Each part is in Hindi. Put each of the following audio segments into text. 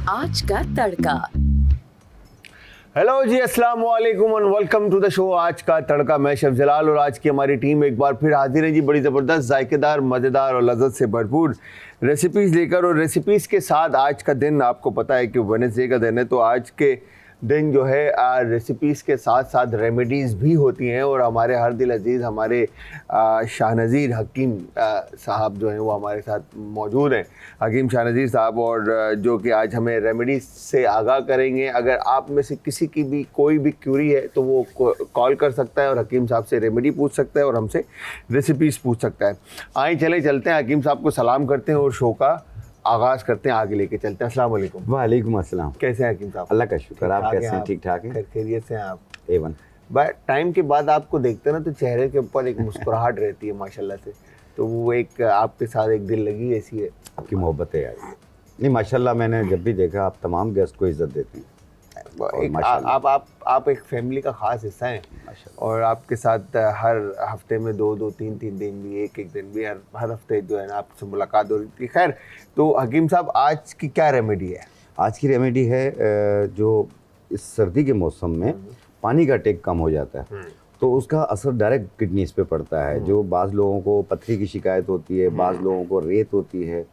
आज का तड़का। हेलो जी, अस्सलाम वालेकुम and welcome to the show आज का तड़का। मैं शेफ जलाल और आज की हमारी टीम एक बार फिर हाजिर है जी, बड़ी ज़बरदस्त, जायकेदार, मज़ेदार और लज़्ज़त से भरपूर रेसिपीज़ लेकर। और रेसिपीज़ के साथ आज का दिन आपको पता है कि वेडनेसडे का दिन है, तो आज के दिन जो है रेसिपीज़ के साथ साथ रेमेडीज़ भी होती हैं। और हमारे हर दिल अजीज़ हमारे शाहनज़ीर हकीम साहब जो हैं वो हमारे साथ मौजूद हैं, हकीम शाहनज़ीर साहब, और जो कि आज हमें रेमेडीज़ से आगाह करेंगे। अगर आप में से किसी की भी कोई भी क्यूरी है तो वो कॉल कर सकता है और हकीम साहब से रेमेडी पूछ सकता है और हमसे रेसिपीज़ पूछ सकता है। आइए चलते हैं, हकीम साहब को सलाम करते हैं और शो का आगाज़ करते हैं, आगे लेके चलते हैं। अस्सलाम वालेकुम। वालेकुम अस्सलाम। कैसे हैं हकीम साहब? अल्लाह का शुक्र। आप कैसे हैं? ठीक ठाक हैं? खैरियत से हैं आप? A1। बट टाइम के बाद आपको देखते हैं ना तो चेहरे के ऊपर एक मुस्कुराहट रहती है माशाल्लाह से, तो वो एक आपके साथ एक दिल लगी ऐसी है। आपकी मोहब्बत है यार। नहीं माशाल्लाह, मैंने जब भी देखा आप तमाम गेस्ट को इज्जत देते हैं। आप एक फैमिली का ख़ास हिस्सा हैं और आपके साथ हर हफ्ते में दो तीन दिन भी, एक दिन भी, हर हफ्ते जो है ना आपसे मुलाकात हो रही थी। खैर, तो हकीम साहब आज की क्या रेमेडी है? आज की रेमेडी है जो इस सर्दी के मौसम में पानी का टेक कम हो जाता है तो उसका असर डायरेक्ट किडनीज पे पड़ता है। जो बाज़ लोगों को पथरी की शिकायत होती है, बाज़ लोगों को रेत होती है,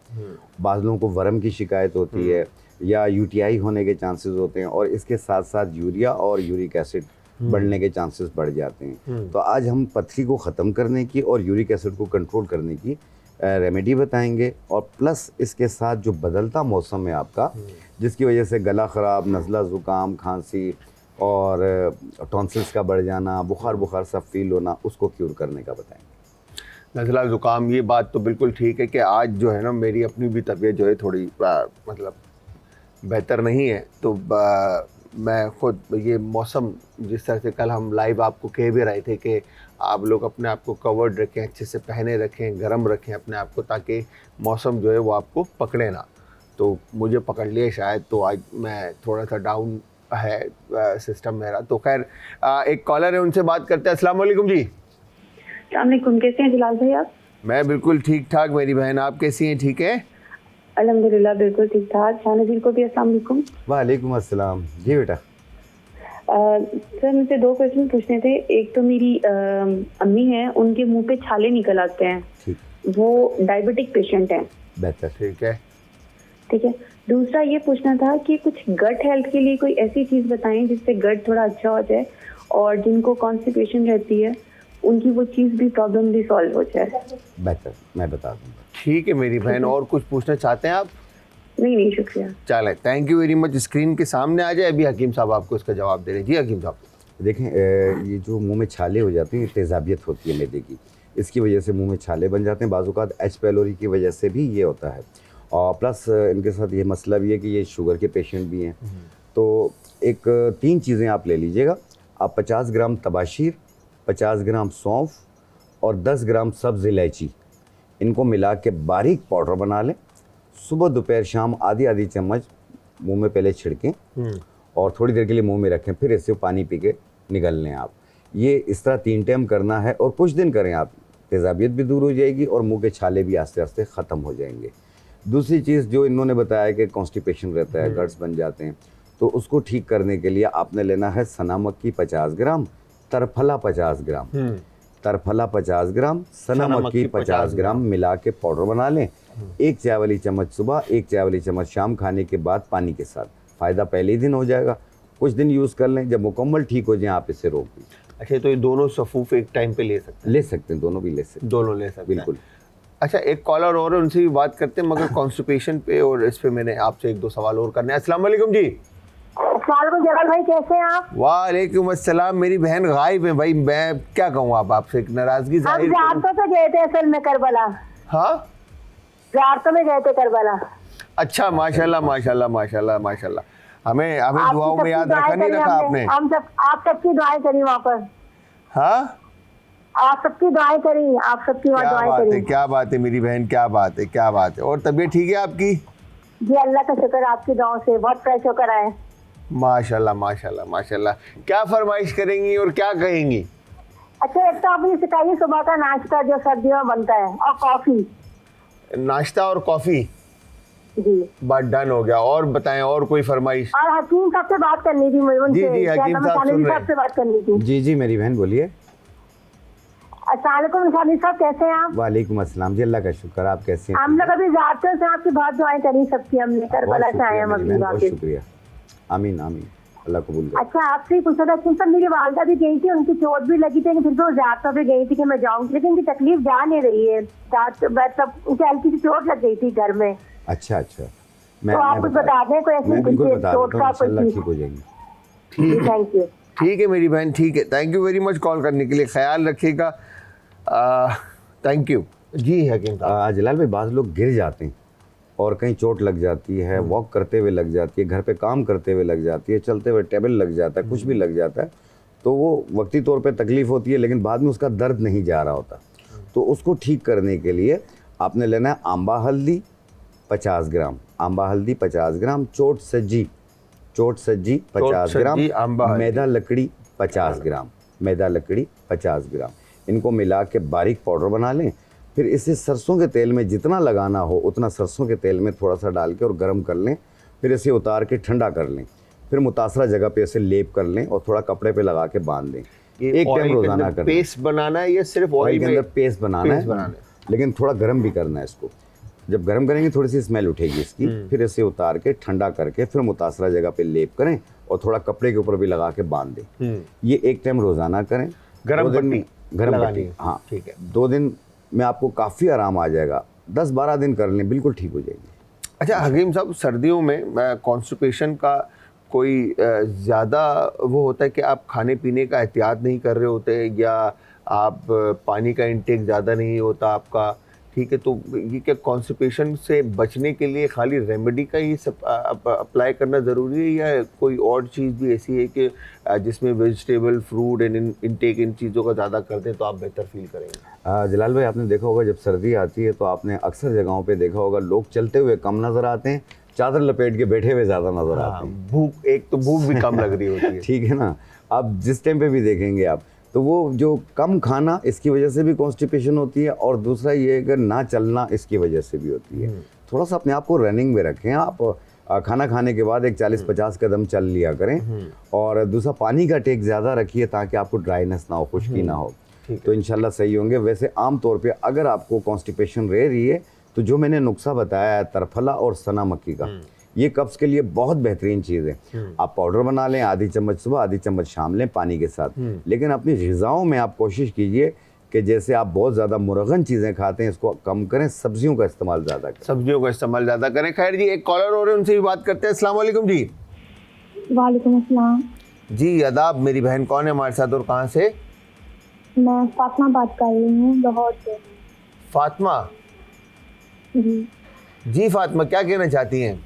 बाज़ लोगों को वर्म की शिकायत होती है या यूटीआई होने के चांसेस होते हैं, और इसके साथ साथ यूरिया और यूरिक एसिड बढ़ने के चांसेस बढ़ जाते हैं। तो आज हम पथरी को ख़त्म करने की और यूरिक एसिड को कंट्रोल करने की रेमेडी बताएंगे, और प्लस इसके साथ जो बदलता मौसम है आपका, जिसकी वजह से गला ख़राब, नज़ला, ज़ुकाम, खांसी और टॉन्सिल्स का बढ़ जाना, बुखार सा फील होना, उसको क्यूर करने का बताएंगे। नज़ला ज़ुकाम, ये बात तो बिल्कुल ठीक है कि आज जो है ना मेरी अपनी भी तबीयत जो है थोड़ी मतलब बेहतर नहीं है, तो मैं खुद ये मौसम जिस तरह से कल हम लाइव आपको कह भी रहे थे कि आप लोग अपने आप को कवर्ड रखें, अच्छे से पहने रखें, गर्म रखें अपने आप को, ताकि मौसम जो है वो आपको पकड़े ना। तो मुझे पकड़ लिया शायद, तो आज मैं थोड़ा सा डाउन है सिस्टम मेरा। तो खैर एक कॉलर है, उनसे बात करते हैं। अस्सलाम वालेकुम जी। अस्सलाम वालेकुम, कैसे हैं जलाल भाई आप? मैं बिल्कुल ठीक ठाक मेरी बहन, आप कैसी हैं? ठीक है अल्हम्दुलिल्लाह, बिल्कुल ठीक ठाक। शाहनज़ीर को भी अस्सलाम वालेकुम। वालेकुम अस्सलाम जी बेटा। सर मुझे दो क्वेश्चन पूछने थे। एक तो मेरी अम्मी हैं, उनके मुंह पे छाले निकल आते हैं, वो डायबिटिक पेशेंट हैं। बेहतर, ठीक है। दूसरा ये पूछना था कि कुछ गट हेल्थ के लिए कोई ऐसी चीज़ बताएं जिससे गट थोड़ा अच्छा हो जाए, और जिनको कॉन्स्टिपेशन रहती है उनकी वो चीज़ भी, प्रॉब्लम भी सॉल्व हो जाए। बेहतर, मैं बता दूँगा। ठीक है मेरी बहन, और कुछ पूछना चाहते हैं आप? नहीं, शुक्रिया। चले, thank you very much. Screen के सामने आ जाए, अभी हकीम साहब आपको इसका जवाब दे रहे हैं। जी हकीम साहब। देखें, ये जो मुंह में छाले हो जाते हैं, तेज़ाबियत होती है मैदे की, इसकी वजह से मुंह में छाले बन जाते हैं। बाज़ औक़ात एच पैलोरी की वजह से भी ये होता है, और प्लस इनके साथ ये मसला भी है कि ये शुगर के पेशेंट भी हैं। तो एक 3 चीज़ें आप ले लीजिएगा। आप 50 ग्राम तबाशीर, 50 ग्राम सौंफ और 10 ग्राम सब्ज़ इलायची, इनको मिला के बारीक पाउडर बना लें। सुबह दोपहर शाम आधी चम्मच मुंह में पहले छिड़कें और थोड़ी देर के लिए मुंह में रखें, फिर इससे पानी पी के निगल लें आप। ये इस तरह 3 टाइम करना है और कुछ दिन करें आप, तेज़ाबियत भी दूर हो जाएगी और मुंह के छाले भी आस्ते आस्ते ख़त्म हो जाएंगे। दूसरी चीज़ जो इन्होंने बताया कि कॉन्स्टिपेशन रहता है, गट्स बन जाते हैं, तो उसको ठीक करने के लिए आपने लेना है सना मक्की 50 ग्राम, तरफला 50 ग्राम, तरफला 50 ग्राम, सना मक्की 50 ग्राम मिला के पाउडर बना लें। 1 चाय वाली चम्मच सुबह, 1 चाय वाली चम्मच शाम खाने के बाद पानी के साथ। फ़ायदा पहले ही दिन हो जाएगा। कुछ दिन यूज़ कर लें, जब मुकम्मल ठीक हो जाए आप इसे रोक दें। अच्छा, तो ये दोनों सफ़ूफ एक टाइम पे ले सकते हैं? ले सकते हैं, दोनों भी ले सकते हैं। दोनों ले सकते हैं, बिल्कुल। अच्छा, एक कॉलर और है, उनसे भी बात करते हैं, मगर कॉन्स्टिपेशन पे और इस पे मैंने आपसे 1-2 सवाल और करने हैं। अस्सलाम वालेकुम जी। जलाल भाई कैसे हैं आप? वालेकुम अस्सलाम। मेरी बहन गायब है भाई, मैं क्या कहूँ आपसे एक नाराजगी जाहिर करूं। ज़ियारतों पे गए थे असल में करबला। हाँ, ज़ियारतों में गए थे करबला। अच्छा, माशाल्लाह। हमें दुआओं में याद रखा, नहीं रखा आपने? आप सबकी दुआएं करी वहाँ पर। हाँ, आप सबकी दुआएं करी, आप सबकी वहाँ दुआएं करी। क्या बात है मेरी बहन, क्या बात है। और तबीयत ठीक है आपकी? जी अल्लाह का शुक्र, आपकी दुआओं से बहुत फ्रेश होकर आए। माशाल्लाह। क्या फरमाइश करेंगी और क्या कहेंगी? अच्छा, एक तो आप ये सिखाइए सुबह का नाश्ता जो सर्दियों में बनता है, और कॉफी। नाश्ता और कॉफ़ी? जी। बात डन हो गया। और बताएं, और कोई फरमाइश? और हकीम साहब से बात करनी थी मुझे उनसे। जी, हकीम साहब सुन रहे हैं। साहब से बात करनी थी। जी जी मेरी बहन बोलिए। अस्सलाम वालेकुम खालिद साहब, कैसे हैं आप? वालेकुम अस्सलाम जी, अल्लाह का शुक्र, आप कैसे हैं? हम लोग अभी जाते से आपकी बहुत दुआएं करी सबकी, हमने करबला से आए हैं बहुत मदीना बहुत के। शुक्रिया। आमीन आमीन, अल्लाह कबूल करे। अच्छा, आपसे ही पूछा था कि मेरी वालदा भी गई थी, उनकी चोट भी लगी थी, फिर भी वो ज्यादा पे गई थी कि मैं जाऊंगी, लेकिन उनकी तकलीफ जा नहीं रही है। मतलब उनकी हल्की सी चोट लग गई थी घर में। अच्छा अच्छा, तो आप कुछ बता दें कोई ऐसी मैं बिल्कुल कुछ बता चोट देता हूँ, का इंशाल्लाह कोई ठीक हो जाएंगे। चीज। Thank you. ठीक है मेरी बहन, ठीक है, thank you very much call करने के लिए, ख्याल रखिएगा। थैंक यू जी। हकीम साहब, जलाल भाई, बाज़ लोग गिर जाते हैं और कहीं चोट लग जाती है, वॉक करते हुए लग जाती है, घर पे काम करते हुए लग जाती है, चलते हुए टेबल लग जाता है, कुछ भी लग जाता है, तो वो वक्ती तौर पे तकलीफ़ होती है, लेकिन बाद में उसका दर्द नहीं जा रहा होता। तो उसको ठीक करने के लिए आपने लेना है आंबा हल्दी 50 ग्राम, आंबा हल्दी 50 ग्राम, चोट सज्जी 50 ग्राम, आंबा हल्दी। मैदा लकड़ी 50 ग्राम, मैदा लकड़ी 50 ग्राम, इनको मिला के बारीक पाउडर बना लें। फिर इसे सरसों के तेल में जितना लगाना हो उतना सरसों के तेल में थोड़ा सा डाल के और गर्म कर लें। फिर इसे उतार के ठंडा कर लें। फिर मुतासरा जगह पे इसे लेप कर लें और थोड़ा कपड़े पे लगा के बांध दें। एक टाइम रोजाना करना। पेस्ट बनाना है या सिर्फ ऑयल ऑयल के में? अंदर पेस्ट बनाना है, लेकिन थोड़ा गर्म भी करना है इसको। जब गर्म करेंगे थोड़ी सी स्मेल उठेगी इसकी। फिर इसे उतार के ठंडा करके फिर मुतासरा जगह पे लेप करें और थोड़ा कपड़े के ऊपर भी लगा के बांध दें। ये एक टाइम रोजाना करें। गरम पट्टी गरम लगानी पट्टी, है। हाँ ठीक है। 2 दिन में आपको काफ़ी आराम आ जाएगा। 10-12 दिन कर लें, बिल्कुल ठीक हो जाएगी। अच्छा हकीम साहब, सर्दियों में कॉन्स्टिपेशन का कोई ज़्यादा वो होता है कि आप खाने पीने का एहतियात नहीं कर रहे होते, या आप पानी का इंटेक ज़्यादा नहीं होता आपका, ठीक है, तो ये क्या कॉन्स्टिपेशन से बचने के लिए खाली रेमेडी का ही सब अप्लाई करना ज़रूरी है, या कोई और चीज़ भी ऐसी है कि जिसमें वेजिटेबल, फ्रूट एंड इंटेक इन चीज़ों का ज़्यादा कर दें तो आप बेहतर फील करेंगे? जलाल भाई, आपने देखा होगा जब सर्दी आती है तो आपने अक्सर जगहों पे देखा होगा लोग चलते हुए कम नज़र आते हैं, चादर लपेट के बैठे हुए ज़्यादा नज़र आते हैं। भूख, एक तो भूख भी कम लग रही होती है। ठीक है ना। आप जिस टाइम पे भी देखेंगे आप, तो वो जो कम खाना इसकी वजह से भी कॉन्स्टिपेशन होती है, और दूसरा ये है कि ना चलना इसकी वजह से भी होती है। थोड़ा सा अपने आप को रनिंग में रखें। आप खाना खाने के बाद एक 40-50 कदम चल लिया करें, और दूसरा पानी का टेक ज़्यादा रखिए ताकि आपको ड्राइनेस ना हो, खुश्की ना हो, तो इंशाल्लाह सही होंगे। वैसे आम तौर पे अगर आपको कॉन्स्टिपेशन रह रही है तो जो मैंने नुस्खा बताया है तरफला और सना मक्की का, ये कब्ज़ के लिए बहुत बेहतरीन चीज़ है। आप पाउडर बना लें, आधी चम्मच सुबह आधी चम्मच शाम लें पानी के साथ। लेकिन अपनी ग़िज़ाओं में आप कोशिश कीजिए कि जैसे आप बहुत ज़्यादा मुरगन चीज़ें खाते हैं इसको कम करें, सब्जियों का इस्तेमाल ज़्यादा करें। सब्जियों का इस्तेमाल ज़्यादा करें। खैर जी, एक कॉलर हो रहे हैं, उनसे भी बात करते हैं। अस्सलाम वालेकुम जी। वालेकुम अस्सलाम। जी आदाब। मेरी बहन कौन है हमारे साथ और कहाँ से? मैं फातिमा बात कर रही हूँ लाहौर से। फातिमा जी, जी। फातिमा क्या कहना चाहती हैं?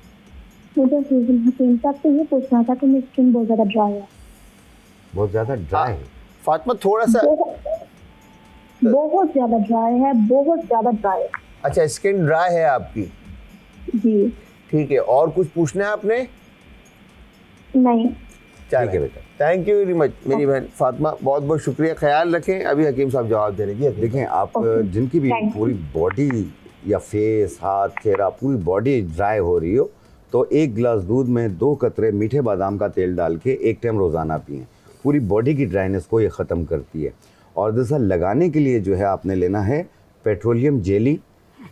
मुझे हकीम साहब से ये पूछना था कि मेरी स्किन बहुत ज़्यादा ड्राई है। बहुत ज़्यादा ड्राई है? फातिमा थोड़ा सा, बहुत ज़्यादा ड्राई है, बहुत ज़्यादा ड्राई है। अच्छा, स्किन ड्राई है आपकी, जी। ठीक है। और कुछ पूछना है आपने? नहीं। ठीक है बेटा। थैंक यू वेरी मच मेरी बहन फातिमा, बहुत बहुत शुक्रिया। ख्याल रखें। अभी हकीम साहब जवाब दे रहे हैं। देखें आप जिनकी भी पूरी बॉडी या फेस, हाथ, चेहरा, पूरी बॉडी ड्राई हो रही हो, तो 1 गिलास दूध में 2 कतरे मीठे बादाम का तेल डाल के एक टाइम रोज़ाना पिएं। पूरी बॉडी की ड्राइनेस को ये ख़त्म करती है। और दूसरा लगाने के लिए जो है आपने लेना है पेट्रोलियम जेली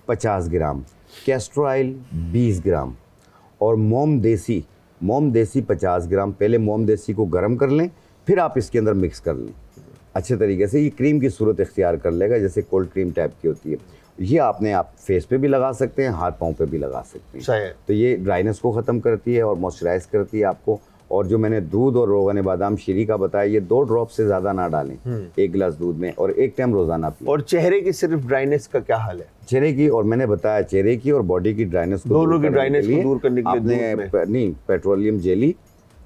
50 ग्राम, कैस्टर ऑयल 20 ग्राम, और मोम देसी 50 ग्राम। पहले मोम देसी को गर्म कर लें, फिर आप इसके अंदर मिक्स कर लें अच्छे तरीके से। ये क्रीम की सूरत इख्तियार कर लेगा, जैसे कोल्ड क्रीम टाइप की होती है। ये आप फेस पे भी लगा सकते हैं, हाथ पाँव पे भी लगा सकते हैं। सही है। तो ये ड्राइनेस को ख़त्म करती है और मॉइस्चराइज करती है आपको। और जो मैंने दूध और रोगन बादाम शीरी का बताया, ये 2 ड्रॉप से ज़्यादा ना डालें 1 गिलास दूध में, और एक टाइम रोज़ाना पिए। और चेहरे की सिर्फ ड्राइनेस का क्या हाल है? चेहरे की, और मैंने बताया चेहरे की और बॉडी की ड्राइनेस को दोनों की ड्राइनेस को दूर करने के लिए आपने नहीं, पेट्रोलियम जेली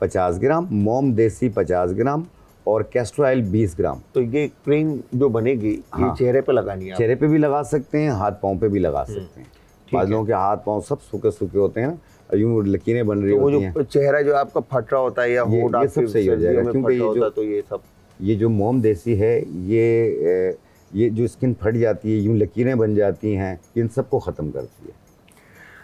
50 ग्राम, मोम देसी 50 ग्राम और कैस्टर ऑयल 20 ग्राम। तो ये क्रीम जो बनेगी ये चेहरे पे लगानी है? चेहरे पे भी लगा सकते हैं, हाथ पाँव पे भी लगा सकते हैं। बाद लोगों के हाथ पाँव सब सूखे सूखे होते हैं, यूं लकीरें बन रही होती हैं। जो चेहरा जो आपका फट रहा होता है या होठ ये सब सही हो जाएगा, क्योंकि ये जो मोम देसी है, ये जो स्किन फट जाती है, यूं लकीरें बन जाती हैं, इन सबको ख़त्म करती है।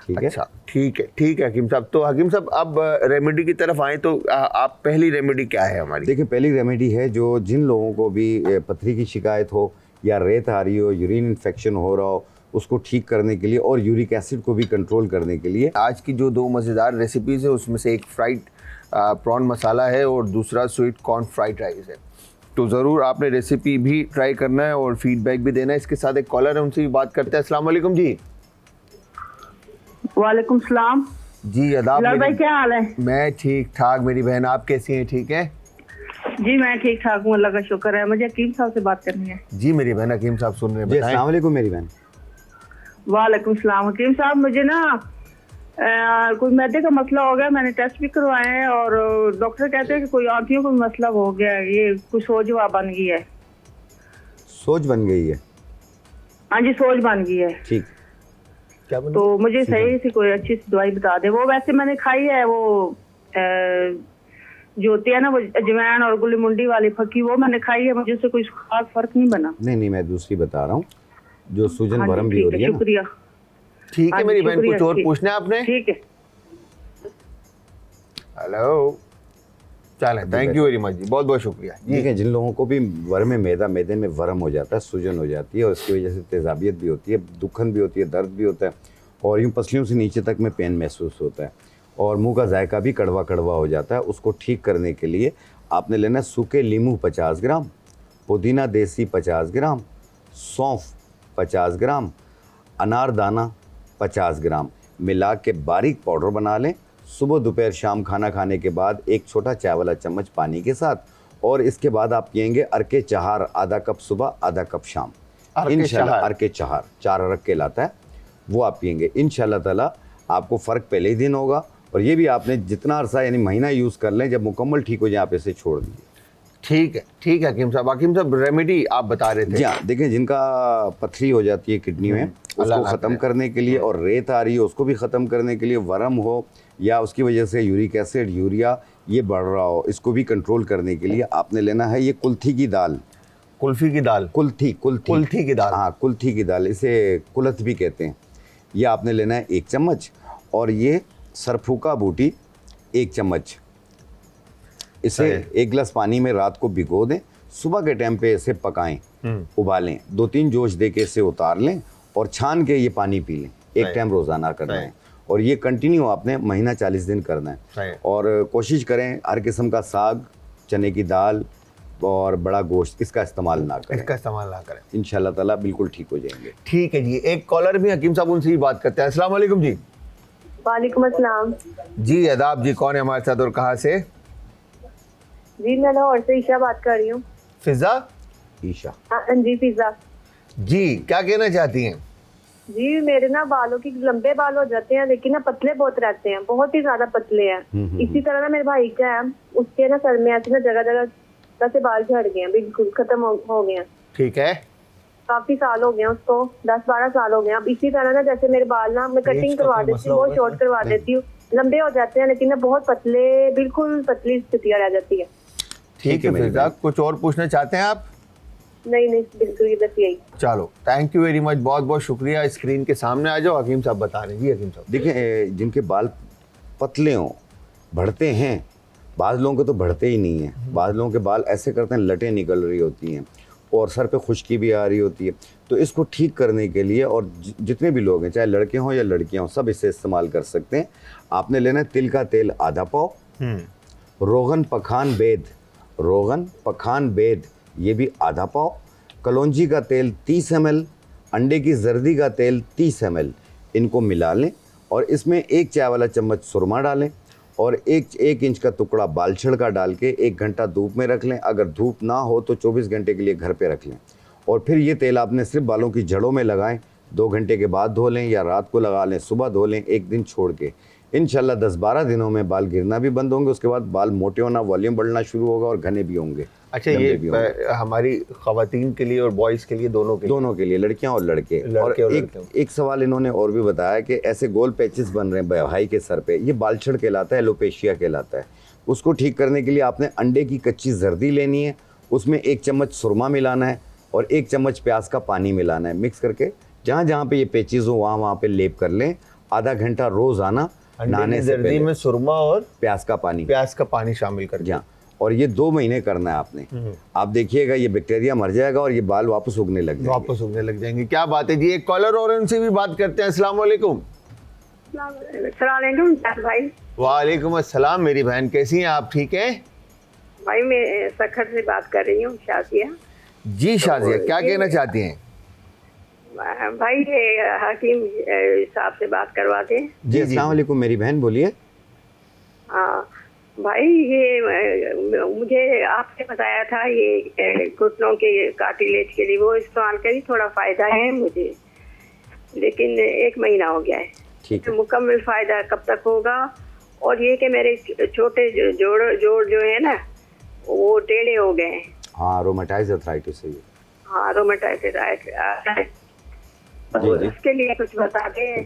ठीक है। अच्छा, ठीक है हकीम साहब। तो हकीम साहब अब रेमेडी की तरफ आए तो आप पहली रेमेडी क्या है हमारी? देखिए, पहली रेमेडी है जो जिन लोगों को भी पथरी की शिकायत हो या रेत आ रही हो, यूरिन इन्फेक्शन हो रहा हो, उसको ठीक करने के लिए और यूरिक एसिड को भी कंट्रोल करने के लिए। आज की जो 2 मज़ेदार रेसिपीज़ है उसमें से एक फ्राइड प्रॉन मसाला है और दूसरा स्वीट कॉर्न फ्राइड राइस है। तो ज़रूर आपने रेसिपी भी ट्राई करना है और फीडबैक भी देना है। इसके साथ एक कॉलर है, उनसे भी बात करते हैं। अस्सलाम वालेकुम जी। वालेकुम सलाम जी अदाब। बिलाल भाई क्या हाल है? मैं ठीक ठाक, मेरी बहन आप कैसी हैं? ठीक है जी मैं ठीक ठाक हूँ, अल्लाह का शुक्र है। मुझे हकीम साहब से बात करनी है। जी, मेरी बहन हकीम साहब सुन रहे हैं, जी बताएं। अस्सलाम वालेकुम मेरी बहन। वालेकुम सलाम। हकीम साहब मुझे ना कोई मैदे का मसला हो गया, मैंने टेस्ट भी करवाए हैं और डॉक्टर कहते हैं कि कोई आंखियों का मसला हो गया है, ये कुछ सोज बन गई है। सोच बन गई है? हाँ जी सोज बन गई है। ठीक। क्या बना? तो मुझे सही सी कोई अच्छी सी दवाई बता दे। वो वैसे मैंने खाई है, वो जो होती है ना वो अजवाइन और गुली मुंडी वाली फकी, वो मैंने खाई है, मुझे उससे कोई खास फर्क नहीं बना। नहीं, मैं दूसरी बता रहा हूँ जो सूजन हाँ जी, भरम भी ठीक हो रही है ना। शुक्रिया। ठीक है हाँ मेरी जी, बहन, कुछ शुक्रिया, और ठीक। पूछना है आपने? ठीक है। हेलो, चले, थैंक यू वेरी मच जी, बहुत बहुत शुक्रिया जी। ठीक है, जिन लोगों को भी वर्म में मैदे में वर्म हो जाता है, सूजन हो जाती है और इसकी वजह से तेजाबियत भी होती है, दुखन भी होती है, दर्द भी होता है और यूँ पसलियों से नीचे तक में पेन महसूस होता है और मुंह का जायका भी कड़वा कड़वा हो जाता है, उसको ठीक करने के लिए आपने लेना है सूखे लीमू 50 ग्राम, पुदीना देसी 50 ग्राम, सौंफ 50 ग्राम, अनारदाना 50 ग्राम मिला के बारीक पाउडर बना लें। सुबह दोपहर शाम खाना खाने के बाद एक छोटा चाय वाला चम्मच पानी के साथ और इसके बाद आप पिएंगे अर्के चहार, आधा कप सुबह आधा कप शाम। इंशाल्लाह अर्के चहार 4 अरक के लाता है, वो आप पिएंगे। इंशाल्लाह ताला आपको फ़र्क पहले ही दिन होगा और ये भी आपने जितना अरसा यानी महीना यूज़ कर लें, जब मुकम्मल ठीक हो जाए आप इसे छोड़ दीजिए। ठीक है हकीम साहब। हकीम साहब रेमेडी आप बता रहे थे। जी हाँ, देखें जिनका पथरी हो जाती है किडनी में, उसको ख़त्म करने के लिए और रेत आ रही है उसको भी ख़त्म करने के लिए, वर्म हो या उसकी वजह से यूरिक एसिड यूरिया ये बढ़ रहा हो, इसको भी कंट्रोल करने के लिए आपने लेना है ये कुल्थी की दाल। कुल्फी की दाल? कुल्थी की दाल। हाँ, कुल्थी की दाल, इसे कुलथ भी कहते हैं। ये आपने लेना है 1 चम्मच और ये सरफूका बूटी 1 चम्मच। इसे 1 गिलास पानी में रात को भिगो दें, सुबह के टाइम पे इसे पकाएं, उबालें, 2-3 जोश दे के इसे उतार लें और छान के ये पानी पी लें। एक टाइम रोज़ाना करना है और ये कंटिन्यू आपने महीना 40 दिन करना है और कोशिश करें हर किस्म का साग, चने की दाल और बड़ा गोश्त इसका इस्तेमाल ना करें। इंशाल्लाह ताला बिल्कुल ठीक हो जाएंगे। ठीक है जी। एक कॉलर भी हकीम साहब, उनसे ही बात करते हैं। अस्सलाम वालेकुम जी। वालेकुम अस्सलाम जी अदाब जी, कौन है हमारे साथ और कहाँ से? जी मैं लाहौर से ईशा बात कर रही हूँ। फिजा ईशा? हाँ जी फिजा जी, क्या कहना चाहती हैं? जी मेरे ना बालों की लंबे बाल हो जाते हैं लेकिन ना पतले बहुत रहते हैं, बहुत ही ज्यादा पतले हैं। इसी तरह ना मेरे भाई का है, उसके ना सर में ऐसे ना जगह जगह से बाल झड़ गए हैं, बिल्कुल खत्म हो गए हैं। ठीक है, काफी साल हो गए हैं उसको, 10-12 साल हो गए हैं। अब इसी तरह ना जैसे मेरे बाल ना मैं कटिंग करवा देती हूँ, वो शॉर्ट करवा देती हूँ, लंबे हो जाते हैं लेकिन ना बहुत पतले, बिल्कुल पतली स्थितियाँ रह जाती है। ठीक है फिजा, कुछ और पूछना चाहते हैं आप? नहीं बिल्कुल ये बस यही। चलो, थैंक यू वेरी मच, बहुत बहुत शुक्रिया। स्क्रीन के सामने आ जाओ, हकीम साहब बता रहे हैं। जी हकीम साहब। देखिए, जिनके बाल पतले हों, बढ़ते हैं, बाज़ लोगों के तो बढ़ते ही नहीं हैं, बाज़ लोगों के बाल ऐसे करते हैं लटें निकल रही होती हैं और सर पे खुश्की भी आ रही होती है। तो इसको ठीक करने के लिए और जितने भी लोग हैं, चाहे लड़के हों या लड़कियां हों, सब इसे इस्तेमाल कर सकते हैं। आपने लेना है तिल का तेल आधा पाव, रोगन पखान बेद ये भी आधा पाव, कलौंजी का तेल 30 ml, अंडे की जर्दी का तेल 30 ml, इनको मिला लें और इसमें 1 चाय वाला चम्मच सुरमा डालें और एक इंच का टुकड़ा बालछड़ का डाल के 1 घंटा धूप में रख लें। अगर धूप ना हो तो 24 घंटे के लिए घर पे रख लें और फिर ये तेल आपने सिर्फ बालों की जड़ों में लगाएं। 2 घंटे के बाद धो लें या रात को लगा लें, सुबह धो लें, 1 दिन छोड़ के। इंशाल्लाह 10-12 दिनों में बाल गिरना भी बंद होंगे, उसके बाद बाल मोटे होना, वॉल्यूम बढ़ना शुरू होगा और घने भी होंगे। अच्छा, ये हमारी ख़वातीन के लिए और बॉयज़ के लिए, दोनों के लिए, लड़कियां और लड़के। और एक सवाल इन्होंने और भी बताया कि ऐसे गोल पैचेस बन रहे हैं भाई के सर पे, ये बालछड़ कहलाता है, एलोपेशिया कहलाता है। उसको ठीक करने के लिए आपने अंडे की कच्ची जर्दी लेनी है, उसमें 1 चम्मच सुरमा मिलाना है और 1 चम्मच प्याज का पानी मिलाना है। मिक्स करके जहाँ जहाँ पे ये पैचेस हो वहाँ पे लेप कर लें। आधा घंटा रोज आना अंडे नहाने की से जर्दी पहले, में सुरमा और प्याज का पानी, प्याज का पानी शामिल करके। हाँ, और ये 2 महीने करना है आपने। आप देखिएगा ये बैक्टीरिया मर जाएगा और ये बाल वापस उगने लग जाएंगे। वापस उगने लग जाएंगे। क्या बात है जी। एक कॉलर और उनसे भी बात करते हैं। अस्सलाम वालेकुम। सलाम भाई। वालेकुम अस्सलाम। मेरी बहन कैसी हैं आप, ठीक हैं? भाई मैं सखर से बात कर रही हूँ, शाजिया। जी शाजिया, क्या कहना चाहती हैं? भाई ये हकीम साहब से बात करवाते हैं। जी अस्सलाम वालेकुम मेरी बहन, बोलिए। हाँ भाई, ये मुझे आपने बताया था ये घुटनों के कार्टिलेज के लिए वो इस्तेमाल करी, थोड़ा फायदा है मुझे, लेकिन 1 महीना हो गया है। ठीक है, मुकम्मल फायदा कब तक होगा? और ये कि मेरे छोटे जोड़ जो है ना वो टेढ़े हो गए हैं। हाँ रोमेटाइज अर्थराइटिस है ये। हाँ रोमेटाइटिस जी जी, उसके लिए कुछ बता दें।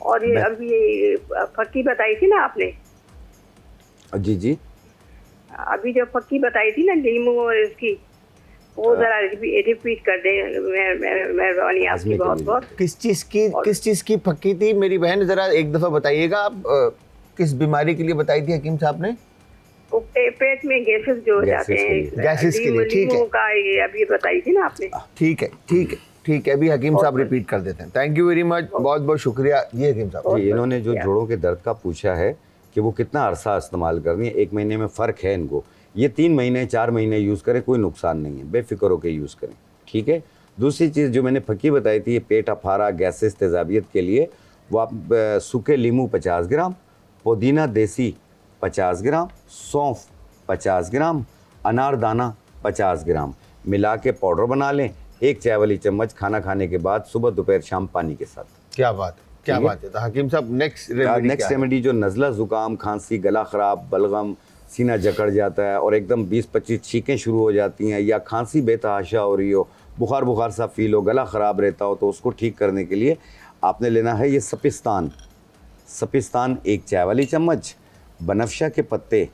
और ये अभी ये फक्की बताई थी ना आपने, जी जी, अभी जो फक्की बताई थी ना लीमू और इसकी, वो जरा रिपीट कर दें, मेहरबानी आपकी बहुत बहुत। किस चीज़ की फक्की थी मेरी बहन, जरा एक दफ़ा बताइएगा आप। किस बीमारी के लिए बताई थी हकीम साहब ने? पेट में गैसेस जो हो जाते हैं, गैसेस के लिए, ठीक है। लीमू का ये अभी बताई थी ना आपने। ठीक है ठीक है ठीक है, अभी हकीम साहब रिपीट कर देते हैं। थैंक यू वेरी मच, बहुत बहुत शुक्रिया जी हकीम साहब। जी इन्होंने जो जोड़ों के दर्द का पूछा है कि वो कितना अरसा इस्तेमाल करनी है, 1 महीने में फ़र्क है इनको। ये 3 महीने 4 महीने यूज़ करें, कोई नुकसान नहीं है, बेफिक्र होकर यूज़ करें, ठीक है। दूसरी चीज़ जो मैंने फक्की बताई थी, ये पेट अफारा गैसेस तेज़ाबियत के लिए, वो आप सूखे लीमू 50 ग्राम, पुदीना देसी 50 ग्राम, सौंफ 50 ग्राम, अनारदाना 50 ग्राम मिला के पाउडर बना लें। 1 चाय वाली चम्मच खाना खाने के बाद सुबह दोपहर शाम पानी के साथ। क्या बात है, क्या बात है। तो हकीम साहब नेक्स्ट रेमेडी जो नज़ला ज़ुकाम, खांसी, गला ख़राब, बलगम, सीना जकड़ जाता है और एकदम 20-25 छींकें शुरू हो जाती हैं, या खांसी बेतहाशा हो रही हो, बुखार सा फील हो, गला ख़राब रहता हो, तो उसको ठीक करने के लिए आपने लेना है ये सपिस्तान 1 चाय वाली चम्मच, बनफशा के पत्ते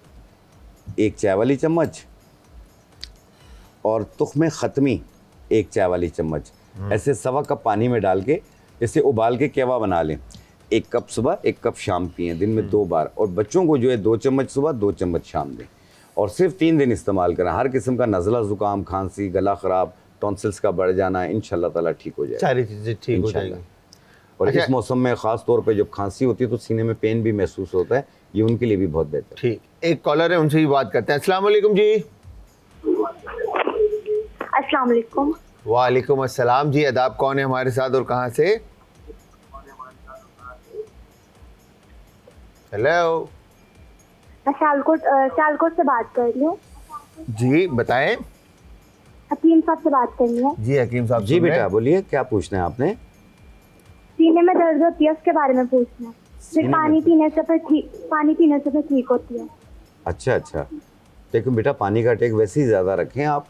1 चाय वाली चम्मच और तुख्म ख़त्मी 1 चाय वाली चम्मच। ऐसे 1.25 कप पानी में डाल के इसे उबाल के केवा बना लें। 1 कप सुबह 1 कप शाम पिएं, दिन में 2 बार। और बच्चों को जो है 2 चम्मच सुबह 2 चम्मच शाम दें, और सिर्फ 3 दिन इस्तेमाल करें। हर किस्म का नज़ला ज़ुकाम, खांसी, गला ख़राब, टॉन्सिल्स का बढ़ जाना, इंशाल्लाह ताला ठीक हो जाएगा, सारी चीज़ें ठीक हो जाएंगी। और अच्छा, इस मौसम में ख़ास तौर पे जब खांसी होती है तो सीने में पेन भी महसूस होता है, ये उनके लिए भी बहुत बेहतर है। ठीक, एक कॉलर है, उनसे भी बात करते हैं। अस्सलाम वालेकुम जी। अस्सलाम वालेकुम। वालेकुम अस्सलाम जी। अदाब, कौन है हमारे साथ और कहाँ से? हेलो, मैं सियालकोट से बात कर रही हूँ। जी बताएं। हकीम साहब से बात करनी है। जी हकीम साहब जी सुन रहे बेटा हैं। बोलिए, क्या पूछना है आपने? सीने में दर्द होती है, उसके बारे में पूछना है। फिर सीने में पानी पीने से फिर ठीक होती है। अच्छा, लेकिन बेटा पानी का टेक वैसे ही ज़्यादा रखें आप।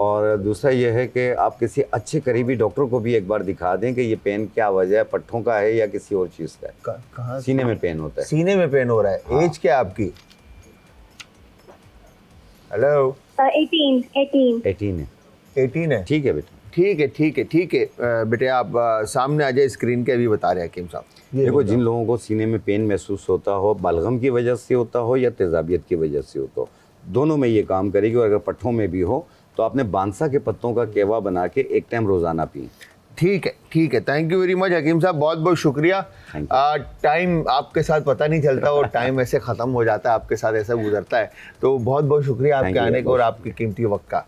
और दूसरा ये है कि आप किसी अच्छे करीबी डॉक्टर को भी एक बार दिखा दें कि ये पेन क्या वजह है, पट्ठों का है या किसी और चीज़ का है। कहाँ? सीने में पेन होता है। सीने में पेन हो रहा है। हाँ। एज क्या है आपकी? हेलो, 18 18 है। 18 है। ठीक है बेटा। ठीक है बेटे, आप सामने आ जाए स्क्रीन के, अभी बता रहे हैं हकीम साहब। देखो, जिन लोगों को सीने में पेन महसूस होता हो, बलगम की वजह से होता हो या तेज़ाबियत की वजह से होता हो, दोनों में ये काम करेगी। और अगर पट्ठों में भी हो तो आपने बांसा के पत्तों का केवा बना के 1 टाइम रोज़ाना पिए। ठीक है। थैंक यू वेरी मच हकीम साहब, बहुत बहुत शुक्रिया। Thank टाइम आपके साथ पता नहीं चलता और टाइम ऐसे ख़त्म हो जाता है, आपके साथ ऐसा गुजरता है। तो बहुत बहुत शुक्रिया आपके Thank you, आने का और आपके कीमती वक्त का।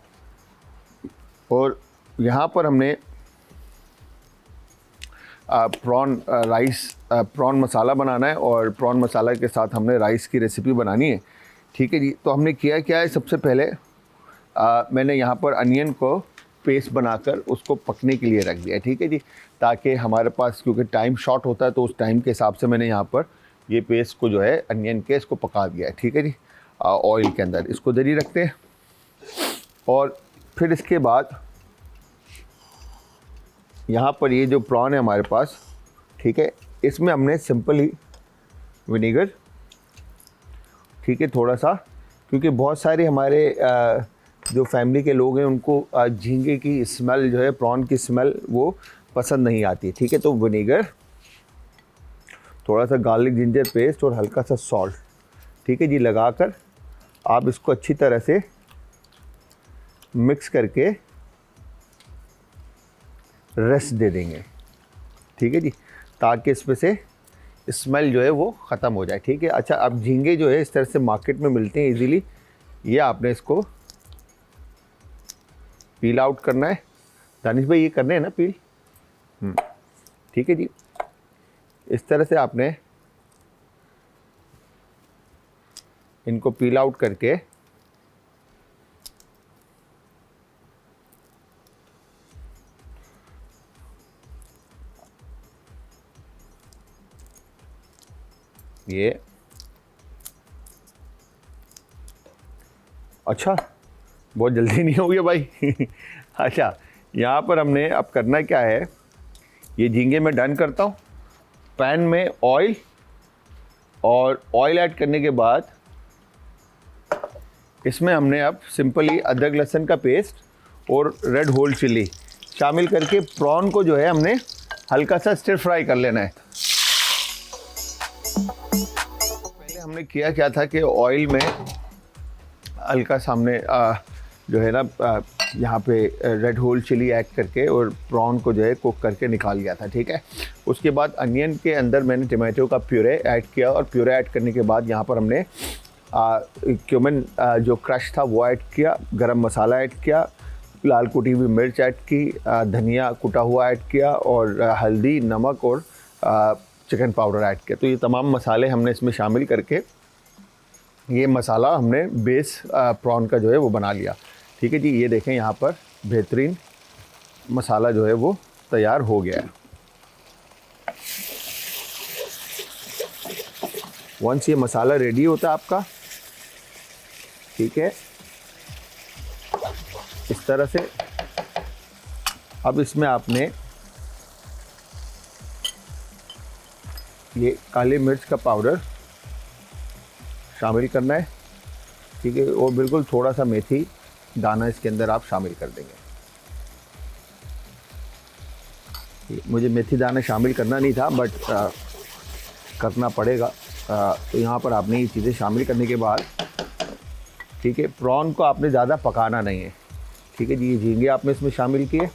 और यहाँ पर हमने प्रॉन मसाला बनाना है, और प्रॉन मसाला के साथ हमने राइस की रेसिपी बनानी है। ठीक है जी। तो हमने किया क्या है, सबसे पहले मैंने यहाँ पर अनियन को पेस्ट बनाकर उसको पकने के लिए रख दिया। ठीक है जी, ताकि हमारे पास, क्योंकि टाइम शॉर्ट होता है, तो उस टाइम के हिसाब से मैंने यहाँ पर ये पेस्ट को जो है अनियन के, इसको पका दिया है। ठीक है जी, ऑयल के अंदर इसको दरी रखते हैं। और फिर इसके बाद यहाँ पर ये जो प्रॉन है हमारे पास, ठीक है, इसमें हमने सिंपली विनेगर, ठीक है, थोड़ा सा, क्योंकि बहुत सारे हमारे जो फैमिली के लोग हैं उनको झींगे की स्मेल जो है, प्रॉन की स्मेल वो पसंद नहीं आती। ठीक है, तो विनेगर थोड़ा सा गार्लिक जिंजर पेस्ट और हल्का सा सॉल्ट, ठीक है जी, लगाकर आप इसको अच्छी तरह से मिक्स करके रेस्ट दे देंगे, ठीक है जी, ताकि इसमें से स्मेल जो है वो ख़त्म हो जाए, ठीक है। अच्छा, अब झींगे जो है इस तरह से मार्केट में मिलते हैं इजीली, ये आपने इसको पील आउट करना है। दानिश भाई ये करने हैं ना पील, ठीक है जी। इस तरह से आपने इनको पील आउट करके ये, अच्छा बहुत जल्दी नहीं हो गया भाई अच्छा, यहाँ पर हमने अब करना क्या है, ये झींगे में डन करता हूँ। पैन में ऑयल, और ऑयल ऐड करने के बाद इसमें हमने अब सिंपली अदरक लहसुन का पेस्ट और रेड होल चिली शामिल करके प्रॉन को जो है हमने हल्का सा स्टिर फ्राई कर लेना है। पहले हमने किया क्या था कि ऑयल में हल्का सामने जो है ना यहाँ पे रेड होल चिली ऐड करके और प्रॉन को जो है कुक करके निकाल लिया था, ठीक है। उसके बाद अनियन के अंदर मैंने टमाटो का प्यूरे ऐड किया, और प्यूरे ऐड करने के बाद यहाँ पर हमने क्यूमिन जो क्रश था वो ऐड किया, गरम मसाला ऐड किया, लाल कुटी हुई मिर्च ऐड की, धनिया कुटा हुआ ऐड किया, और हल्दी, नमक और चिकन पाउडर ऐड किया। तो ये तमाम मसाले हमने इसमें शामिल करके ये मसाला हमने बेस प्रॉन का जो है वो बना लिया, ठीक है जी। ये देखें यहाँ पर बेहतरीन मसाला जो है वो तैयार हो गया है। वंस ये मसाला रेडी होता है आपका, ठीक है, इस तरह से अब इसमें आपने ये काली मिर्च का पाउडर शामिल करना है, ठीक है, और बिल्कुल थोड़ा सा मेथी दाना इसके अंदर आप शामिल कर देंगे। मुझे मेथी दाना शामिल करना नहीं था, बट करना पड़ेगा। तो यहाँ पर आपने ये चीज़ें शामिल करने के बाद, ठीक है, प्रॉन को आपने ज़्यादा पकाना नहीं है, ठीक है जी। ये झींगे आपने इसमें शामिल किए,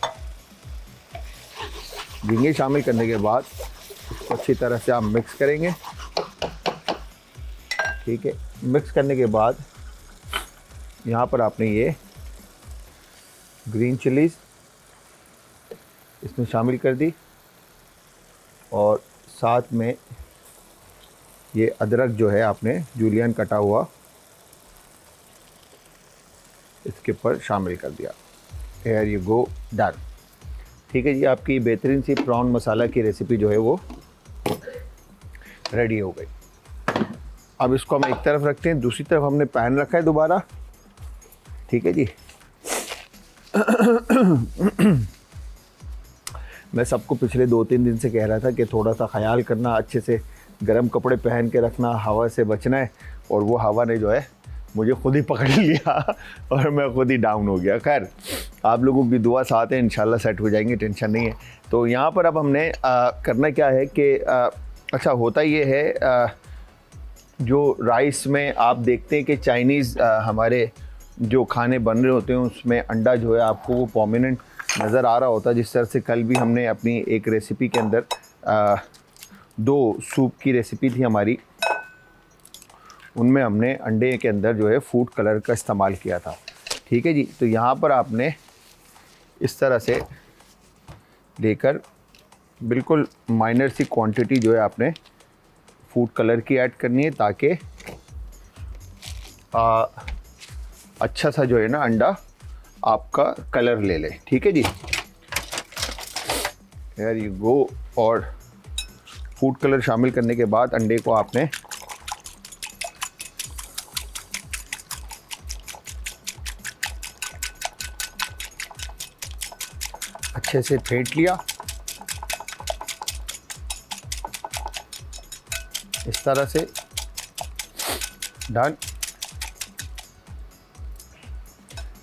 झींगे शामिल करने के बाद इसको अच्छी तरह से आप मिक्स करेंगे, ठीक है। मिक्स करने के बाद यहाँ पर आपने ये ग्रीन चिलीज़ इसमें शामिल कर दी, और साथ में ये अदरक जो है आपने जूलियन कटा हुआ इसके ऊपर शामिल कर दिया। हेयर यू गो, डन, ठीक है जी। आपकी बेहतरीन सी प्रॉन मसाला की रेसिपी जो है वो रेडी हो गई। अब इसको हम एक तरफ रखते हैं, दूसरी तरफ हमने पैन रखा है दोबारा, ठीक है जी। मैं सबको पिछले 2-3 दिन से कह रहा था कि थोड़ा सा ख्याल करना, अच्छे से गर्म कपड़े पहन के रखना, हवा से बचना है, और वो हवा ने जो है मुझे खुद ही पकड़ लिया और मैं खुद ही डाउन हो गया। खैर, आप लोगों की दुआ साथ है, इंशाल्लाह सेट हो जाएंगे, टेंशन नहीं है। तो यहाँ पर अब हमने करना क्या है कि अच्छा होता ये है, जो राइस में आप देखते हैं कि चाइनीज़ हमारे जो खाने बन रहे होते हैं उसमें अंडा जो है आपको वो प्रोमिनेंट नज़र आ रहा होता है। जिस तरह से कल भी हमने अपनी एक रेसिपी के अंदर 2 सूप की रेसिपी थी हमारी, उनमें हमने अंडे के अंदर जो है फूड कलर का इस्तेमाल किया था, ठीक है जी। तो यहाँ पर आपने इस तरह से लेकर बिल्कुल माइनर सी क्वांटिटी जो है आपने फूड कलर की ऐड करनी है, ताकि अच्छा सा जो है ना अंडा आपका कलर ले ले, ठीक है जी। Here you go. और फूड कलर शामिल करने के बाद अंडे को आपने अच्छे से फेंट लिया, इस तरह से, डन,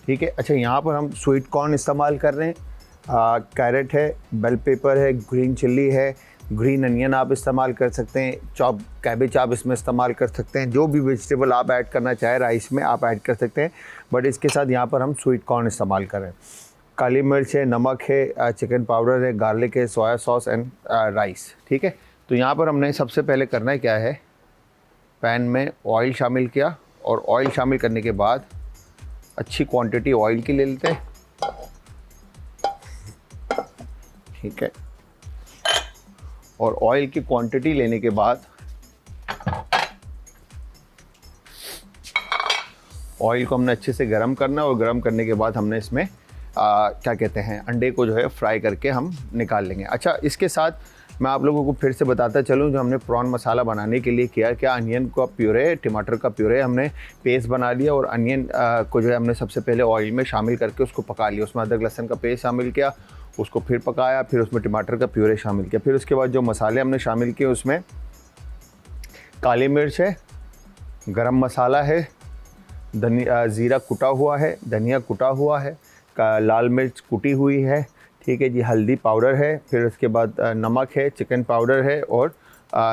ठीक है। अच्छा, यहाँ पर हम स्वीट कॉर्न इस्तेमाल कर रहे हैं, कैरेट है, बेल पेपर है, ग्रीन चिल्ली है, ग्रीन अनियन आप इस्तेमाल कर सकते हैं, चॉप कैबेज आप इसमें इस्तेमाल कर सकते हैं, जो भी वेजिटेबल आप ऐड करना चाहें राइस में आप ऐड कर सकते हैं। बट इसके साथ यहाँ पर हम स्वीट कॉर्न इस्तेमाल कर रहे हैं। काली मिर्च है, नमक है, चिकन पाउडर है, गार्लिक है, सोया सॉस एंड राइस। ठीक है, तो यहाँ पर हमने सबसे पहले करना है क्या है, पैन में ऑयल शामिल किया और ऑयल शामिल करने के बाद अच्छी क्वांटिटी ऑयल की ले लेते हैं। ठीक है, और ऑयल की क्वांटिटी लेने के बाद ऑयल को हमने अच्छे से गरम करना है और गरम करने के बाद हमने इसमें क्या कहते हैं, अंडे को जो है फ्राई करके हम निकाल लेंगे। अच्छा, इसके साथ मैं आप लोगों को फिर से बताता चलूँ, जो हमने प्रॉन मसाला बनाने के लिए किया क्या, अनियन का प्यूरे, टमाटर का प्यूरे हमने पेस्ट बना लिया और अनियन को जो है हमने सबसे पहले ऑयल में शामिल करके उसको पका लिया। उसमें अदरक लहसुन का पेस्ट शामिल किया, उसको फिर पकाया, फिर उसमें टमाटर का प्यूरे शामिल किया। फिर उसके बाद जो मसाले हमने शामिल किए उसमें काली मिर्च है, गरम मसाला है, धनिया ज़ीरा कुटा हुआ है, धनिया कुटा हुआ है, लाल मिर्च कुटी हुई है, ठीक है जी, हल्दी पाउडर है, फिर उसके बाद नमक है, चिकन पाउडर है और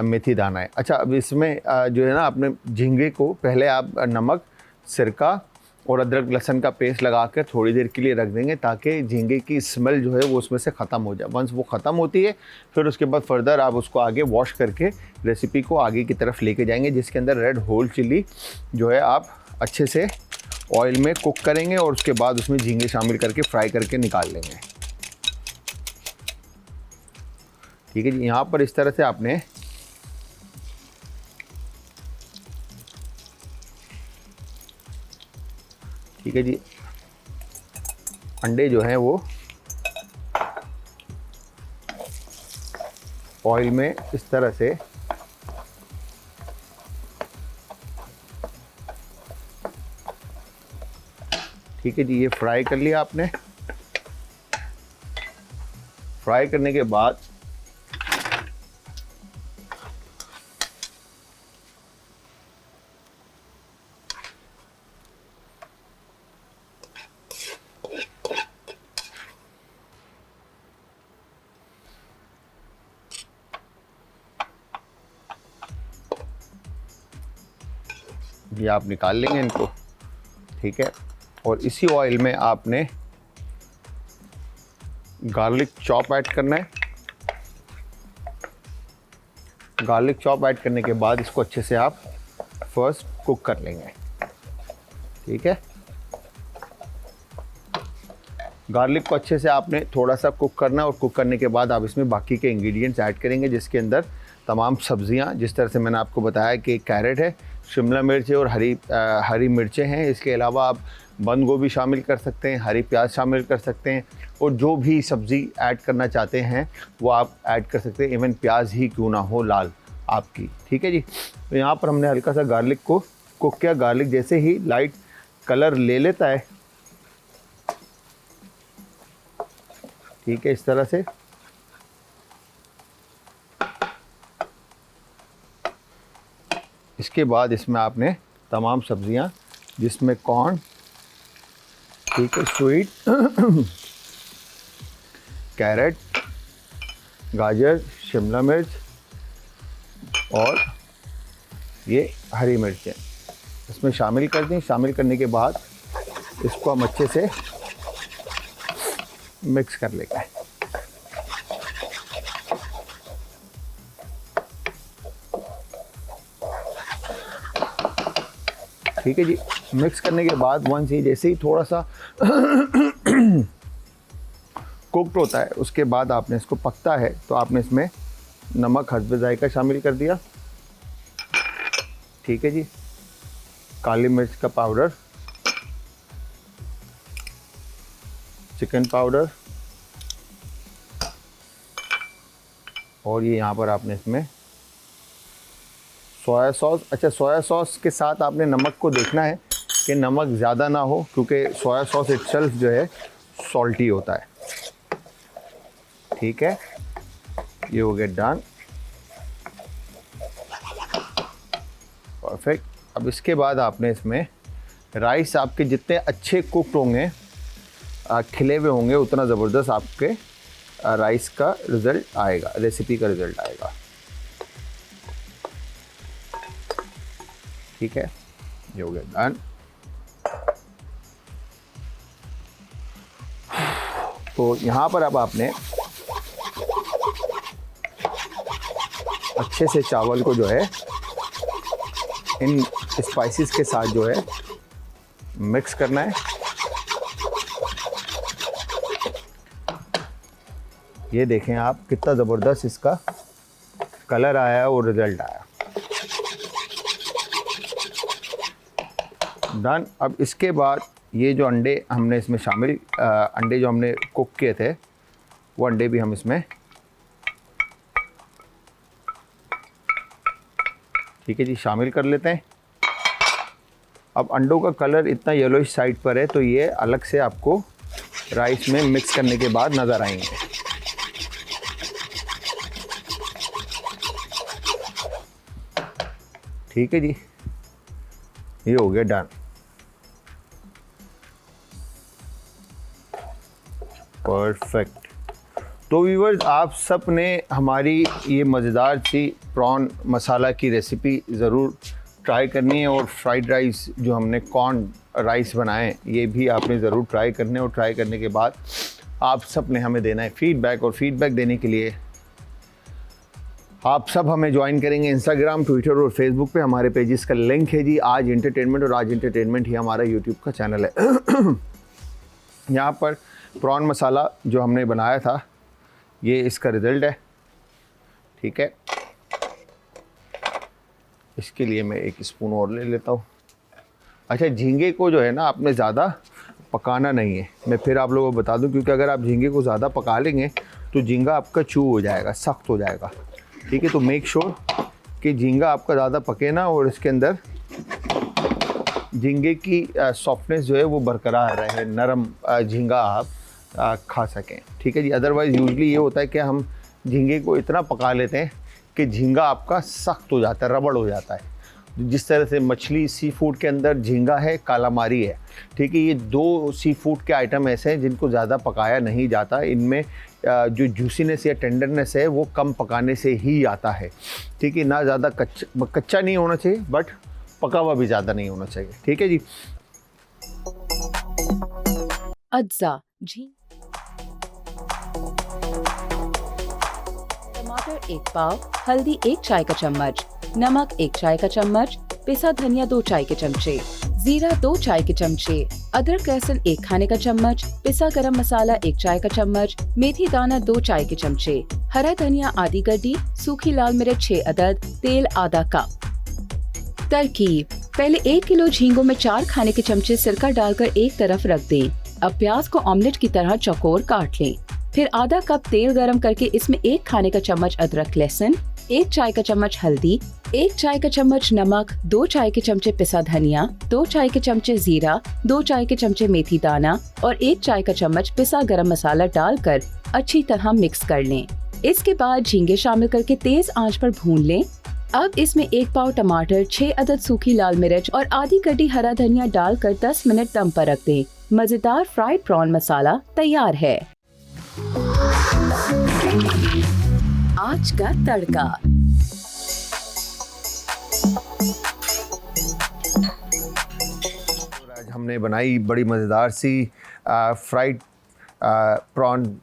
मेथी दाना है। अच्छा, अब इसमें जो है ना, अपने झींगे को पहले आप नमक, सिरका और अदरक लहसुन का पेस्ट लगा कर थोड़ी देर के लिए रख देंगे ताकि झींगे की स्मेल जो है वो उसमें से ख़त्म हो जाए। वंस वो ख़त्म होती है फिर उसके बाद फर्दर आप उसको आगे वॉश करके रेसिपी को आगे की तरफ लेके जाएंगे, जिसके अंदर रेड होल चिल्ली जो है आप अच्छे से ऑयल में कुक करेंगे और उसके बाद उसमें झींगे शामिल करके फ्राई करके निकाल लेंगे। ठीक है जी, यहाँ पर इस तरह से आपने ठीक है जी, अंडे जो हैं वो ऑयल में इस तरह से ठीक है जी, ये फ्राई कर लिया आपने। फ्राई करने के बाद ये आप निकाल लेंगे इनको। ठीक है, और इसी ऑयल में आपने गार्लिक चॉप ऐड करना है। गार्लिक चॉप ऐड करने के बाद इसको अच्छे से आप फर्स्ट कुक कर लेंगे। ठीक है, गार्लिक को अच्छे से आपने थोड़ा सा कुक करना है और कुक करने के बाद आप इसमें बाकी के इंग्रेडिएंट्स ऐड करेंगे, जिसके अंदर तमाम सब्जियां, जिस तरह से मैंने आपको बताया कि कैरेट है, शिमला मिर्च है और हरी मिर्चें हैं। इसके अलावा आप बंद गोभी शामिल कर सकते हैं, हरी प्याज शामिल कर सकते हैं और जो भी सब्ज़ी ऐड करना चाहते हैं वो आप ऐड कर सकते हैं, इवन प्याज ही क्यों ना हो लाल आपकी। ठीक है जी, तो यहाँ पर हमने हल्का सा गार्लिक को कुक किया। गार्लिक जैसे ही लाइट कलर ले लेता है, ठीक है, इस तरह से इसके बाद इसमें आपने तमाम सब्जियां, जिसमें कॉर्न, ठीक है, स्वीट, कैरेट, गाजर, शिमला मिर्च और ये हरी मिर्चें इसमें शामिल कर दें। शामिल करने के बाद इसको हम अच्छे से मिक्स कर लेंगे। ठीक है जी, मिक्स करने के बाद वंस ये जैसे ही थोड़ा सा कुक्ड होता है, उसके बाद आपने इसको पकता है तो आपने इसमें नमक हस्बे जायका शामिल कर दिया। ठीक है जी, काली मिर्च का पाउडर, चिकन पाउडर और ये यहाँ पर आपने इसमें सोया सॉस। अच्छा, सोया सॉस के साथ आपने नमक को देखना है कि नमक ज़्यादा ना हो, क्योंकि सोया सॉस इटसेल्फ जो है सॉल्टी होता है। ठीक है, ये हो गया डन, परफेक्ट। अब इसके बाद आपने इसमें राइस, आपके जितने अच्छे कुक्ड होंगे, खिले हुए होंगे, उतना ज़बरदस्त आपके राइस का रिज़ल्ट आएगा, रेसिपी का रिज़ल्ट आएगा। ठीक है, ये हो गया डन। तो यहाँ पर अब आपने अच्छे से चावल को जो है इन स्पाइसेस के साथ जो है मिक्स करना है। ये देखें आप कितना ज़बरदस्त इसका कलर आया और रिज़ल्ट आया। डन। अब इसके बाद ये जो अंडे हमने इसमें शामिल अंडे जो हमने कुक किए थे वो अंडे भी हम इसमें, ठीक है जी, शामिल कर लेते हैं। अब अंडों का कलर इतना येलोइश साइड पर है तो ये अलग से आपको राइस में मिक्स करने के बाद नज़र आएंगे। ठीक है जी, ये हो गया डन। परफेक्ट। तो व्यूअर्स, आप सब ने हमारी ये मज़ेदार सी प्रॉन मसाला की रेसिपी ज़रूर ट्राई करनी है और फ्राइड राइस जो हमने कॉर्न राइस बनाए ये भी आपने ज़रूर ट्राई करने, और ट्राई करने के बाद आप सब ने हमें देना है फीडबैक। और फीडबैक देने के लिए आप सब हमें ज्वाइन करेंगे इंस्टाग्राम, ट्विटर और फेसबुक पे। हमारे पेजेस का लिंक है जी आज एंटरटेनमेंट, और आज एंटरटेनमेंट ही हमारा यूट्यूब का चैनल है। यहाँ पर प्रॉन मसाला जो हमने बनाया था ये इसका रिज़ल्ट है। ठीक है, इसके लिए मैं एक स्पून और ले लेता हूँ। अच्छा, झींगे को जो है ना आपने ज़्यादा पकाना नहीं है, मैं फिर आप लोगों को बता दूं, क्योंकि अगर आप झींगे को ज़्यादा पका लेंगे तो झींगा आपका चू हो जाएगा, सख्त हो जाएगा। ठीक है, तो मेक श्योर कि झींगा आपका ज़्यादा पके ना और इसके अंदर झींगे की सॉफ्टनेस जो है वो बरकरार रहे, नरम झींगा आप खा सकें। ठीक है जी, अदरवाइज़ यूजली ये होता है कि हम झींगे को इतना पका लेते हैं कि झींगा आपका सख्त हो जाता है, रबड़ हो जाता है। जिस तरह से मछली सी फूड के अंदर झींगा है, कालामारी है। ठीक है, ये दो सी फूड के आइटम ऐसे हैं जिनको ज़्यादा पकाया नहीं जाता। इनमें जो जूसीनेस या टेंडरनेस है वो कम पकाने से ही आता है। ठीक है, ना ज़्यादा कच्चा नहीं होना चाहिए, बट पका हुआ भी ज़्यादा नहीं होना चाहिए। ठीक है जी। अज्जा जी, टमाटर 1 पाव, हल्दी 1 चाय का चम्मच, नमक 1 चाय का चम्मच, पिसा धनिया 2 चाय के चमचे, जीरा 2 चाय के चमचे, अदरक लहसुन 1 खाने का चम्मच, पिसा गरम मसाला 1 चाय का चम्मच, मेथी दाना 2 चाय के चमचे, हरा धनिया आधी गड्डी, सूखी लाल मिर्च 6 अदद, तेल आधा कप। तरकीब: पहले 1 किलो झींगों में 4 खाने के चमचे सिरका डालकर एक तरफ रख दें। अब प्याज को ऑमलेट की तरह चौकोर काट लें। फिर आधा कप तेल गरम करके इसमें 1 खाने का चम्मच अदरक लहसुन, 1 चाय का चम्मच हल्दी, 1 चाय का चम्मच नमक, 2 चाय के चमचे पिसा धनिया, 2 चाय के चमचे जीरा, 2 चाय के चमचे मेथी दाना और 1 चाय का चम्मच पिसा गरम मसाला डालकर अच्छी तरह मिक्स कर लें। इसके बाद झींगे शामिल करके तेज आंच पर भून लें। अब इसमें 1 पाव टमाटर, 6 अदद सूखी लाल मिर्च और आधी कटी हरा धनिया डालकर 10 मिनट दम पर रख दें। मजेदार फ्राइड प्रॉन मसाला तैयार है। आज का तड़का। आज हमने बनाई बड़ी मज़ेदार सी फ्राइड प्रॉन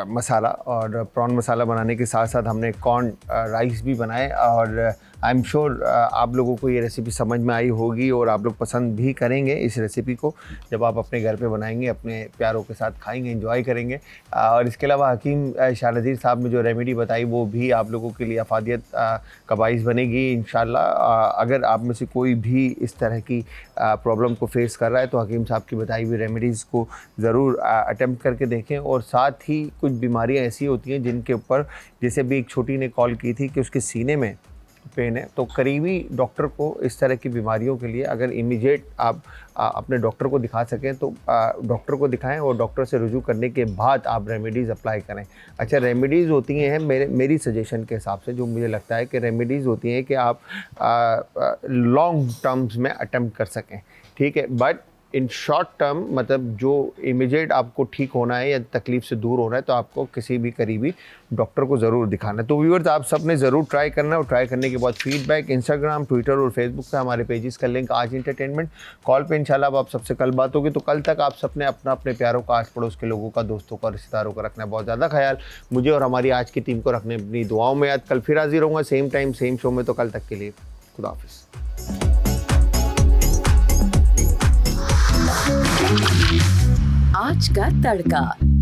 मसाला, और प्रॉन मसाला बनाने के साथ साथ हमने कॉर्न राइस भी बनाए। और आई एम श्योर आप लोगों को ये रेसिपी समझ में आई होगी और आप लोग पसंद भी करेंगे इस रेसिपी को। जब आप अपने घर पे बनाएंगे, अपने प्यारों के साथ खाएंगे, एंजॉय करेंगे। और इसके अलावा हकीम शाहनज़ीर साहब ने जो रेमेडी बताई वो भी आप लोगों के लिए अफादियत का बाइस बनेगी इंशाल्लाह। अगर आप में से कोई भी इस तरह की प्रॉब्लम को फेस कर रहा है तो हकीम साहब की बताई हुई रेमेडीज़ को ज़रूर अटेम्प्ट करके देखें। और साथ ही कुछ बीमारियां ऐसी होती हैं जिनके ऊपर, जैसे भी एक छोटी ने कॉल की थी कि उसके सीने में पेन है, तो करीबी डॉक्टर को इस तरह की बीमारियों के लिए अगर इमीडिएट आप अपने डॉक्टर को दिखा सकें तो डॉक्टर को दिखाएं और डॉक्टर से रुजू करने के बाद आप रेमेडीज़ अप्लाई करें। अच्छा, रेमेडीज़ होती हैं मेरी सजेशन के हिसाब से, जो मुझे लगता है कि रेमेडीज़ होती हैं कि आप लॉन्ग टर्म्स में अटेम्प्ट कर सकें। ठीक है, बट इन शॉर्ट टर्म मतलब जो इमीडिएट आपको ठीक होना है या तकलीफ से दूर होना है तो आपको किसी भी करीबी डॉक्टर को ज़रूर दिखाना है। तो व्यूअर्स आप सब ने ज़रूर ट्राई करना है और ट्राई करने के बाद फीडबैक इंस्टाग्राम, ट्विटर और फेसबुक पे हमारे पेजेस का लिंक आज एंटरटेनमेंट कॉल पे इंशाल्लाह अब आप सबसे कल बात होगी। तो कल तक आप सबने अपना अपने प्यारों का, आस पड़ोस के लोगों का, दोस्तों का, रिश्तेदारों का रखना बहुत ज़्यादा ख्याल। मुझे और हमारी आज की टीम को रखने अपनी दुआओं में याद। कल फिर हाजिर होऊंगा सेम टाइम सेम शो में। तो कल तक के लिए खुदा हाफिज़। आज का तड़का।